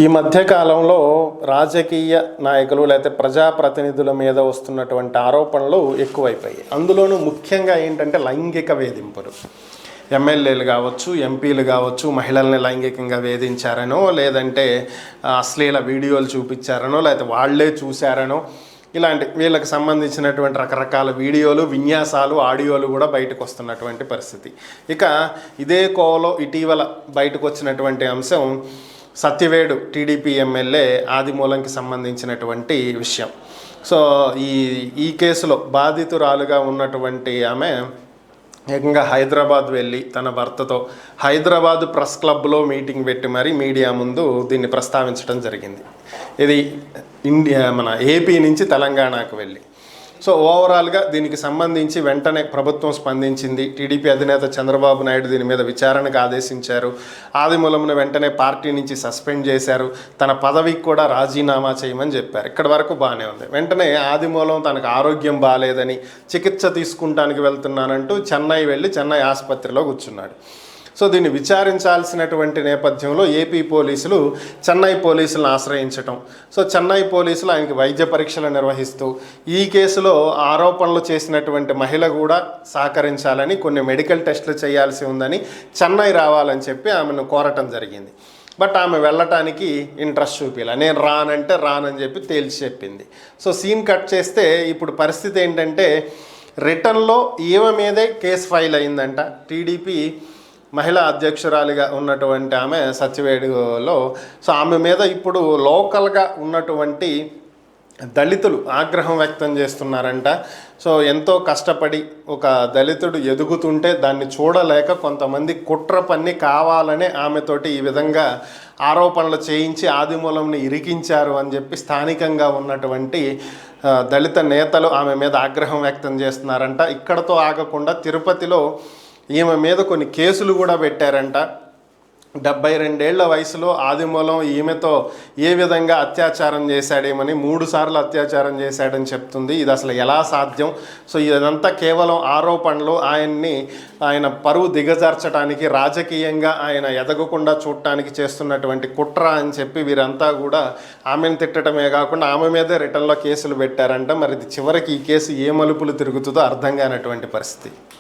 ఈ మధ్య కాలంలో రాజకీయ నాయకులు లేకపోతే ప్రజాప్రతినిధుల మీద వస్తున్నటువంటి ఆరోపణలు ఎక్కువైపోయాయి. అందులోనూ ముఖ్యంగా ఏంటంటే లైంగిక వేధింపులు. ఎమ్మెల్యేలు కావచ్చు, ఎంపీలు కావచ్చు, మహిళల్ని లైంగికంగా వేధించారనో, లేదంటే అశ్లీల వీడియోలు చూపించారనో, లేకపోతే వాళ్లే చూశారనో, ఇలాంటి వీళ్ళకి సంబంధించినటువంటి రకరకాల వీడియోలు, విన్యాసాలు, ఆడియోలు కూడా బయటకు వస్తున్నటువంటి పరిస్థితి. ఇక ఇదే కోవలో ఇటీవల బయటకు వచ్చినటువంటి అంశం సత్యవేడు టీడీపీ ఎమ్మెల్యే ఆదిమూలంకి సంబంధించినటువంటి విషయం. సో ఈ కేసులో బాధితురాలుగా ఉన్నటువంటి ఆమె ఏకంగా హైదరాబాద్ వెళ్ళి తన భర్తతో హైదరాబాద్ ప్రెస్ క్లబ్లో మీటింగ్ పెట్టి మరీ మీడియా ముందు దీన్ని ప్రస్తావించడం జరిగింది. ఇది మన ఏపీ నుంచి తెలంగాణకు వెళ్ళి. సో ఓవరాల్గా దీనికి సంబంధించి వెంటనే ప్రభుత్వం స్పందించింది. టీడీపీ అధినేత చంద్రబాబు నాయుడు దీని మీద విచారణకు ఆదేశించారు. ఆదిమూలంను వెంటనే పార్టీ నుంచి సస్పెండ్ చేశారు. తన పదవికి కూడా రాజీనామా చేయమని చెప్పారు. ఇక్కడి వరకు బాగానే ఉంది. వెంటనే ఆదిమూలం తనకు ఆరోగ్యం బాగాలేదని చికిత్స తీసుకుంటానికి వెళ్తున్నానంటూ చెన్నై వెళ్ళి చెన్నై ఆసుపత్రిలో కూర్చున్నాడు. సో దీన్ని విచారించాల్సినటువంటి నేపథ్యంలో ఏపీ పోలీసులు చెన్నై పోలీసులను ఆశ్రయించటం, సో చెన్నై పోలీసులు ఆయనకి వైద్య పరీక్షలు నిర్వహిస్తూ ఈ కేసులో ఆరోపణలు చేసినటువంటి మహిళ కూడా సహకరించాలని, కొన్ని మెడికల్ టెస్టులు చేయాల్సి ఉందని, చెన్నై రావాలని చెప్పి ఆమెను కోరటం జరిగింది. బట్ ఆమె వెళ్ళటానికి ఇంట్రెస్ట్ చూపించాలి. నేను రానంటే రానని చెప్పి తేల్చి చెప్పింది. సో సీన్ కట్ చేస్తే ఇప్పుడు పరిస్థితి ఏంటంటే రిటర్న్లో ఈమె మీదే కేసు ఫైల్ అయిందంట. టీడీపీ మహిళా అధ్యక్షురాలిగా ఉన్నటువంటి ఆమె సత్యవేడులో. సో ఆమె మీద ఇప్పుడు లోకల్గా ఉన్నటువంటి దళితులు ఆగ్రహం వ్యక్తం చేస్తున్నారంట. సో ఎంతో కష్టపడి ఒక దళితుడు ఎదుగుతుంటే దాన్ని చూడలేక కొంతమంది కుట్ర పన్ని కావాలనే ఆమెతోటి ఈ విధంగా ఆరోపణలు చేయించి ఆదిమూలంని ఇరికించారు అని చెప్పి స్థానికంగా ఉన్నటువంటి దళిత నేతలు ఆమె మీద ఆగ్రహం వ్యక్తం చేస్తున్నారంట. ఇక్కడతో ఆగకుండా తిరుపతిలో ఈమె మీద కొన్ని కేసులు కూడా పెట్టారంట. 72 ఏళ్ల వయసులో ఆదిమూలం ఈమెతో ఏ విధంగా అత్యాచారం చేశాడేమని 3 సార్లు అత్యాచారం చేశాడని చెప్తుంది. ఇది అసలు ఎలా సాధ్యం? సో ఇదంతా కేవలం ఆరోపణలు. ఆయన పరువు దిగజార్చడానికి, రాజకీయంగా ఆయన ఎదగకుండా చూడటానికి చేస్తున్నటువంటి కుట్ర అని చెప్పి వీరంతా కూడా ఆమెను తిట్టడమే కాకుండా ఆమె మీదే రిటర్న్లో కేసులు పెట్టారంట. మరి చివరికి ఈ కేసు ఏ మలుపులు తిరుగుతుందో అర్థం కానటువంటి పరిస్థితి.